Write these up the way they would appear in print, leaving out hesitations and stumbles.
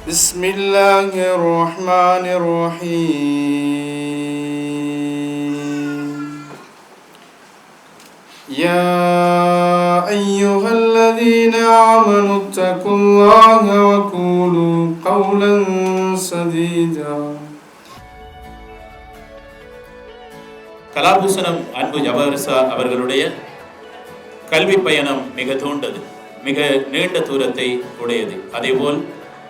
بسم الله الرحمن الرحيم يا أيها الذين آمنوا اتقوا الله وقولوا قولا سديدا. கலாபூசணம் அன்பு ஜவஹர்சா அவர்களுடைய கல்வி பயணம் மிக தூண்டது, மிக நீண்ட தூரத்தை உடையது. அதேபோல்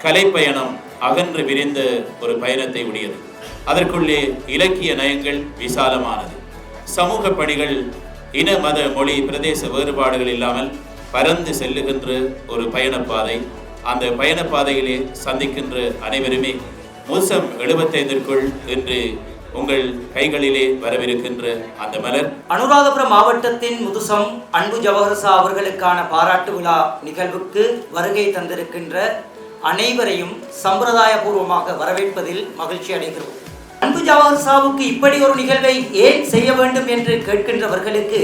கலை பயணம் அகன்று விரிந்த ஒரு பயணத்தை உடையது. அதற்குள்ளே இலக்கிய நயங்கள் விசாலமானது. சமூக பணிகள் இன மத மொழி பிரதேச வேறுபாடுகள் இல்லாமல் பரந்து செல்லுகின்ற ஒரு பயணப்பாதை. அந்த பயணப்பாதையிலே சந்திக்கின்ற அனைவருமே முசம் 75ற்குள் என்று உங்கள் கைகளிலே வரவிருக்கின்ற அந்த மலர். அனுராதபுரம் மாவட்டத்தின் முதுசம் அன்பு ஜவஹர்சா அவர்களுக்கான பாராட்டு விழா நிகழ்வுக்கு வருகை தந்திருக்கின்ற அனைவரையும் சம்பிரதாயபூர்வமாக வரவேற்பதில் மகிழ்ச்சி அடைகிறோம். அன்பு ஜவஹர்சாவுக்கு இப்படி ஒரு நிகழ்வை ஏன் செய்ய வேண்டும் என்று கேட்கின்றவர்களுக்கு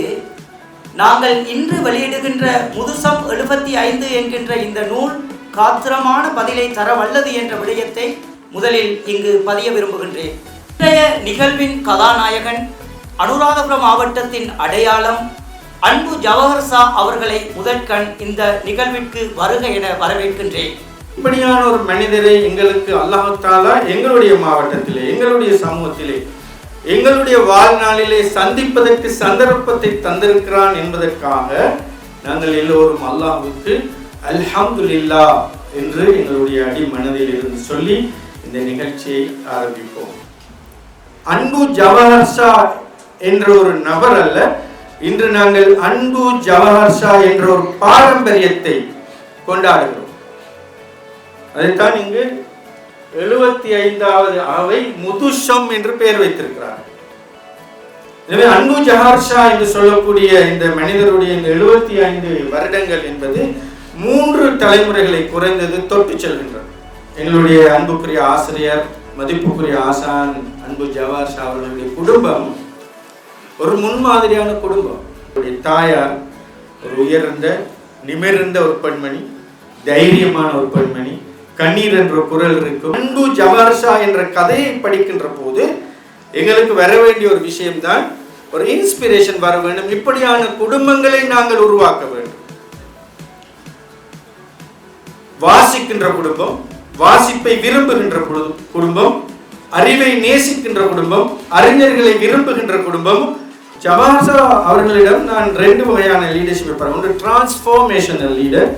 நாங்கள் இன்று வெளியிடுகின்ற முதுசம் 75 என்கின்ற இந்த நூல் காத்திரமான பதிலை தர வல்லது என்ற விடயத்தை முதலில் இங்கு பதிய விரும்புகின்றேன். இன்றைய நிகழ்வின் கதாநாயகன் அனுராதபுரம் மாவட்டத்தின் அடையாளம் அன்பு ஜவஹர்சா அவர்களை முதற்கண் இந்த நிகழ்விற்கு வருக என வரவேற்கின்றேன். இப்படியான ஒரு மனிதரை எங்களுக்கு அல்லாஹ் தஆலா எங்களுடைய மாவட்டத்திலே, எங்களுடைய சமூகத்திலே, எங்களுடைய வாழ்நாளிலே சந்திப்பதற்கு சந்தர்ப்பத்தை தந்திருக்கிறான் என்பதற்காக நாங்கள் எல்லோரும் அல்லாஹ்வுக்கு அல்ஹம்துலில்லாஹ் என்று எங்களுடைய அடி மனதில் இருந்து சொல்லி இந்த நிகழ்ச்சியை ஆரம்பிப்போம். அன்பு ஜவஹர்சா என்ற ஒரு நபர் அல்ல, இன்று நாங்கள் அன்பு ஜவஹர்சா என்ற ஒரு பாரம்பரியத்தை கொண்டாடுகிறோம். அதைத்தான் இங்கு 75வது அவை முதுஷம் என்று பெயர் வைத்திருக்கிறார். எனவே அன்பு ஜவஹர்சா என்று சொல்லக்கூடிய இந்த மனிதருடைய இந்த 75 வருடங்கள் என்பது 3 தலைமுறைகளை குறைந்தது தொட்டு செல்கின்றன. எங்களுடைய அன்புக்குரிய ஆசிரியர், மதிப்புக்குரிய ஆசான் அன்பு ஜவஹர்சா அவர்களுடைய குடும்பம் ஒரு முன்மாதிரியான குடும்பம். அவருடைய தாயார் ஒரு உயர்ந்த நிமிர்ந்த ஒரு பெண்மணி, தைரியமான ஒரு பெண்மணி, கண்ணீர் என்ற குரல் இருக்கும். அன்பு ஜவஹர்சா என்ற கதையை படிக்கின்ற போது எங்களுக்கு வர வேண்டிய ஒரு விஷயம்தான், ஒரு இன்ஸ்பிரேஷன் வர வேண்டும். இப்படியான குடும்பங்களை நாங்கள் உருவாக்க வேண்டும். வாசிக்கின்ற குடும்பம், வாசிப்பை விரும்புகின்ற குடும்பம், அறிவை நேசிக்கின்ற குடும்பம், அறிஞர்களை விரும்புகின்ற குடும்பம். ஜவஹர்சா அவர்களிடம் நான் 2 வகையான லீடர்ஷிப் பார்க்கிறேன். ஒன்று டிரான்ஸ்ஃபார்மேஷனல் லீடர்,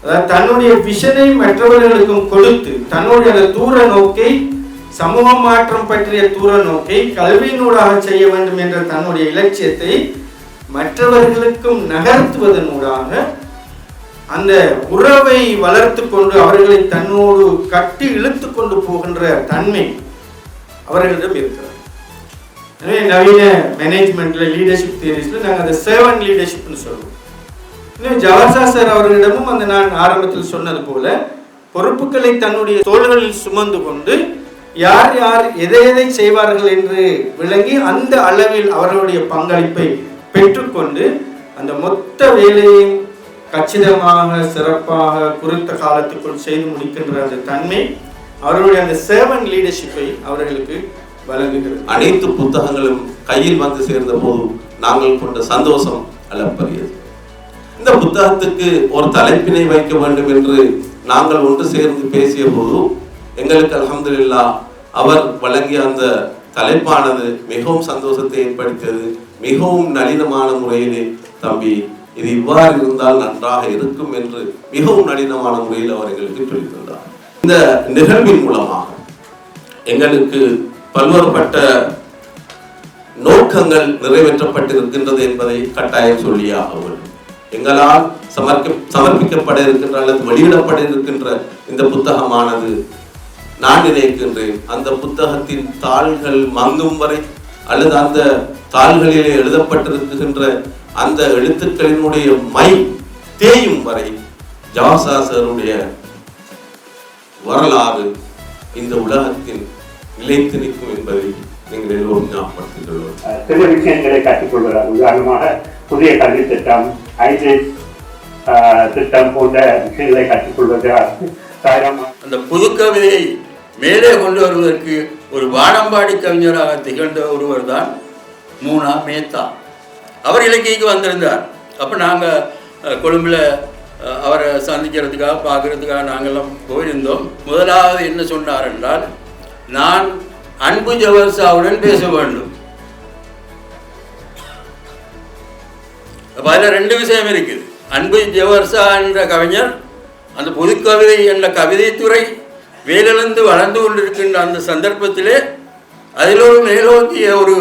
அதாவது தன்னுடைய விஷனை மற்றவர்களுக்கும் கொடுத்து தன்னுடைய தூர நோக்கை, சமூக மாற்றம் பற்றிய தூர நோக்கை கல்வியினூடாக செய்ய வேண்டும் என்ற தன்னுடைய இலட்சியத்தை மற்றவர்களுக்கும் நகர்த்துவதனூடாக அந்த உறவை வளர்த்து கொண்டு அவர்களை தன்னோடு கட்டி இழுத்து கொண்டு போகின்ற தன்மை அவர்களிடம் இருக்கிறது. எனவே நவீன மேனேஜ்மெண்ட்ல லீடர்ஷிப் தியரிஸ்ல நாங்கள் அதை செர்வன்ட் லீடர்ஷிப்னு சொல்லுவோம். ஜவஹர்சா சார் அவர்களிடமும் அந்த நான் ஆரம்பத்தில் சொன்னது போல பொறுப்புகளை தன்னுடைய தோள்களில் சுமந்து கொண்டு யார் யார் எதை எதை செய்வார்கள் என்று விளங்கி அந்த அளவில் அவர்களுடைய பங்களிப்பை பெற்றுக்கொண்டு அந்த மொத்த வேலையும் கச்சிதமாக சிறப்பாக குறித்த காலத்துக்குள் செய்து முடிக்கின்ற அந்த தன்மை அவர்களுடைய அந்த செர்வன்ட் லீடர்ஷிப்பை அவர்களுக்கு வழங்குகிறது. அனைத்து புத்தகங்களும் கையில் வந்து சேர்ந்த போது நாங்கள் கொண்ட சந்தோஷம் அளப்பரியது. இந்த புத்தகத்துக்கு ஒரு தலைப்பினை வைக்க வேண்டும் என்று நாங்கள் ஒன்று சேர்ந்து பேசிய போது எங்களுக்கு அல்ஹம்துலில்லாஹ் அவர் வழங்கிய அந்த தலைப்பானது மிகவும் சந்தோஷத்தை ஏற்படுத்தியது. மிகவும் நளினமான முறையிலே, தம்பி இது இவ்வாறு இருந்தால் நன்றாக இருக்கும் என்று மிகவும் நளினமான முறையில் அவர் எங்களுக்கு சொல்லித் தந்தார். இந்த நிகழ்வின் மூலமாக எங்களுக்கு பல்வேறுபட்ட நோக்கங்கள் நிறைவேற்றப்பட்டிருக்கின்றது என்பதை கட்டாயம் சொல்லியாக வேண்டும். எங்களால் சமர்ப்பிக்கப்பட இருக்கின்ற அல்லது வெளியிடப்பட இருக்கின்ற இந்த புத்தகமானது நான் நினைக்கின்றேன் அந்த புத்தகத்தின் தாள்கள் மங்கும் வரை அல்லது அந்த தாள்களிலே எழுதப்பட்டிருக்கின்ற அந்த எழுத்துக்களினுடைய மை தேயும் வரை ஜவஹர்சா சாருடைய வரலாறு இந்த உலகத்தில் நிலைத்து நிற்கும் என்பதை நீங்கள் எல்லோரும் ஞாபகப்படுத்திக் கொள்வோம். சில விஷயங்களை கற்றுக்கொள்கிறார். உதாரணமாக புதிய கல்வி திட்டம், ஐஜிஎஸ் திட்டம் போன்ற விஷயங்களை கற்றுக்கொள்வது அந்த புதுக்கவிதையை மேலே கொண்டு வருவதற்கு ஒரு வானம்பாடி கவிஞராக திகழ்ந்த ஒருவர் தான் மூனா மேத்தா. அவர் இலங்கைக்கு வந்திருந்தார். அப்போ நாங்கள் கொழும்பில் அவரை சந்திக்கிறதுக்காக பார்க்குறதுக்காக நாங்கள்லாம் போயிருந்தோம். முதலாவது என்ன சொன்னார் என்றால், நான் அன்பு ஜவஹர்சாவுடன் பேச வேண்டும். அப்போ அதில் 2 விஷயம் இருக்குது. அன்பு ஜவஹர்சா என்ற கவிஞர் அந்த புதுக்கவிதை என்ற கவிதைத்துறை வேலிழந்து வளர்ந்து கொண்டிருக்கின்ற அந்த சந்தர்ப்பத்திலே அதில் ஒரு மேலோக்கிய ஒரு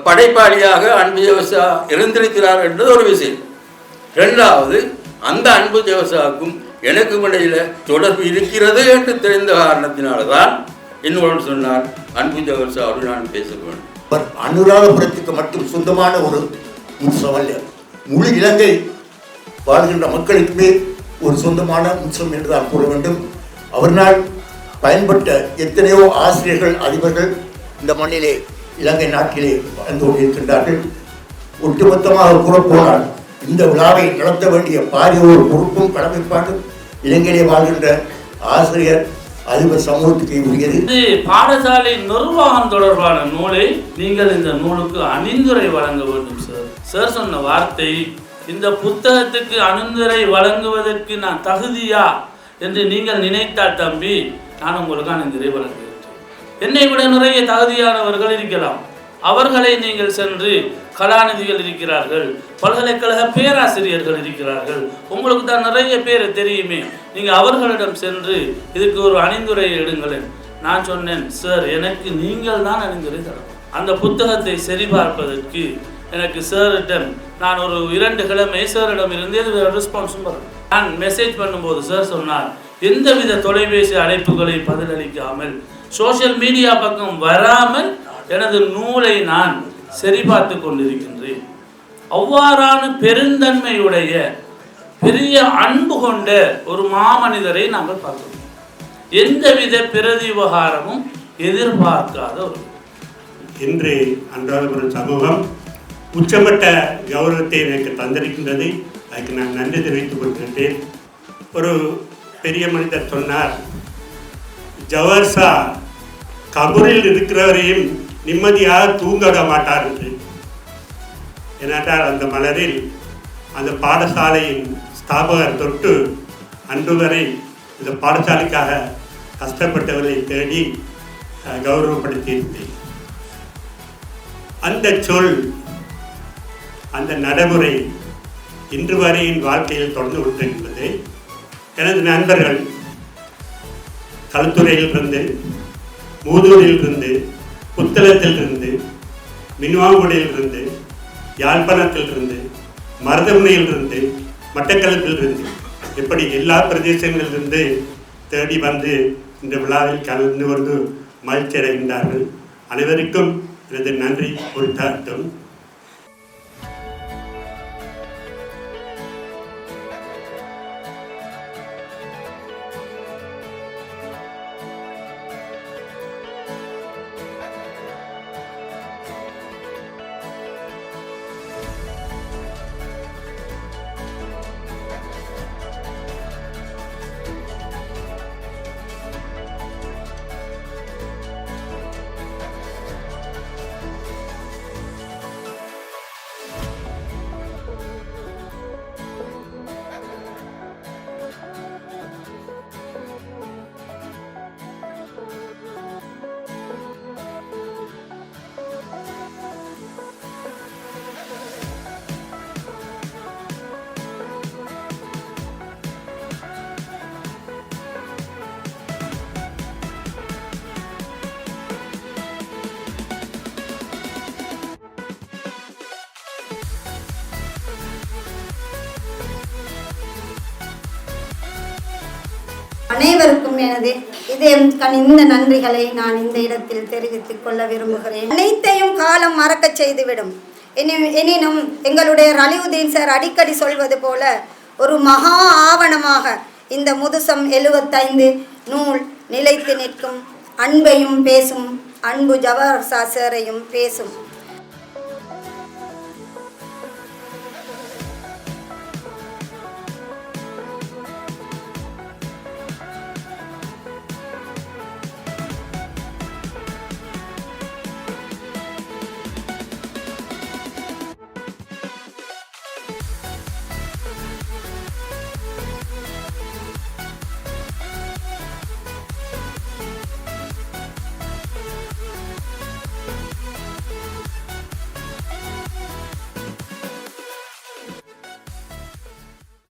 படைப்பாளியாக அன்பு ஜவஹர்சா இருந்திருக்கிறார் என்றது ஒரு விஷயம். 2வது, அந்த அன்பு ஜவஹர்சாவுக்கும் எனக்கும் இடையில தொடர்பு இருக்கிறது என்று தெரிந்த காரணத்தினால்தான் என்னோடு சொன்னார், அன்பு ஜவஹர்சாவோடு நான் பேச வேண்டும். அனுராதபுரத்துக்கு மட்டும் சொந்தமான ஒரு உற்சவம் அல்ல, முழு இலங்கை வாழ்கின்ற மக்களுக்குமே ஒரு சொந்தமான உற்சவம் என்று தான் கூற வேண்டும். அவரால் பயன்பட்ட எத்தனையோ ஆசிரியர்கள், அதிபர்கள் இந்த மண்ணிலே, இலங்கை நாட்டிலே வாழ்ந்து கொண்டிருக்கின்றார்கள். ஒட்டுமொத்தமாக கூறப்போனால் இந்த விழாவை நடத்த வேண்டிய பாரிய ஒரு பொறுப்பும் கடமைப்பாடும் இலங்கையிலே வாழ்கின்ற ஆசிரியர் அதிபர் சமூகத்துக்கு உரியது. இது பாடசாலை நிர்வாகம் தொடர்பான நூலை நீங்கள் இந்த நூலுக்கு அணிந்துரை வழங்க வேண்டும் சார். சார் சொன்ன வார்த்தை, இந்த புத்தகத்துக்கு அணிந்துரை வழங்குவதற்கு நான் தகுதியா என்று நீங்கள் நினைத்தால் தம்பி, நான் உங்களுக்கு அணிந்துரை வழங்குகிறேன். என்னை விட நிறைய தகுதியானவர்கள் இருக்கலாம். அவர்களை நீங்கள் சென்று, கலாநிதிகள் இருக்கிறார்கள், பல்கலைக்கழக பேராசிரியர்கள் இருக்கிறார்கள், உங்களுக்கு தான் நிறைய பேர் தெரியுமே, நீங்கள் அவர்களிடம் சென்று இதுக்கு ஒரு அணிந்துரை எடுங்களேன். நான் சொன்னேன், சார் எனக்கு நீங்கள் தான் அணிந்துரை தரணும். அந்த புத்தகத்தை சரிபார்ப்பதற்கு எனக்கு சாரிடம் நான் ஒரு 2 கிழமை சாரிடம் இருந்து ரெஸ்பான்ஸும் வரணும். நான் மெசேஜ் பண்ணும்போது சார் சொன்னார், எந்தவித தொலைபேசி அழைப்புகளை பதிலளிக்காமல், சோசியல் மீடியா பக்கம் வராமல் எனது நூலை நான் சரிபார்த்து கொண்டிருக்கின்றேன். அவ்வாறான பெருந்தன்மையுடைய பெரிய அன்பு கொண்ட ஒரு மாமனிதரை நாங்கள் பார்க்கிறோம். எந்தவித பிரதி விவகாரமும் எதிர்பார்க்காத ஒரு இன்று அனுராதபுரம் சமூகம் உச்சமட்ட கௌரவத்தை எனக்கு தந்திருக்கின்றது. அதுக்கு நான் நன்றி தெரிவித்துக் கொள்கின்றேன். ஒரு பெரிய மனிதர் சொன்னார், ஜவஹர்சா கபூரில் இருக்கிறவரையும் நிம்மதியாக தூங்க விட மாட்டார் என்று. ஏனென்றால் அந்த மலரில் அந்த பாடசாலையின் ஸ்தாபகர் தொட்டு அன்று வரை இந்த பாடசாலைக்காக கஷ்டப்பட்டவர்களை தேடி கௌரவப்படுத்தியிருந்தேன். அந்த சொல், அந்த நடைமுறை இன்று வரை என் வாழ்க்கையில் தொடர்ந்து விட்டிருக்கிறது. எனது நண்பர்கள் களுத்துறையிலிருந்து, மூதூரிலிருந்து, புத்தளத்திலிருந்து, மின்வாங்குடியிலிருந்து, யாழ்ப்பாணத்திலிருந்து, மருதமுனையிலிருந்து, மட்டக்களப்பிலிருந்து, இப்படி எல்லா பிரதேசங்களிலிருந்து தேடி வந்து இந்த விழாவில் கலந்து கொண்டு மகிழ்ச்சி அடைகின்றார்கள். அனைவருக்கும் எனது நன்றி உரித்தாட்டும். அனைவருக்கும் எனது இதயம் கனிந்த நன்றிகளை நான் இந்த இடத்தில் தெரிவித்துக் கொள்ள விரும்புகிறேன். அனைத்தையும் காலம் மறக்க செய்துவிடும். எனினும் எங்களுடைய ரலிவுதீன் சார் அடிக்கடி சொல்வது போல ஒரு மகா ஆவணமாக இந்த முதுசம் 75 நூல் நிலைத்து நிற்கும். அன்பையும் பேசும், அன்பு ஜவஹர்சா சாரையும் பேசும்.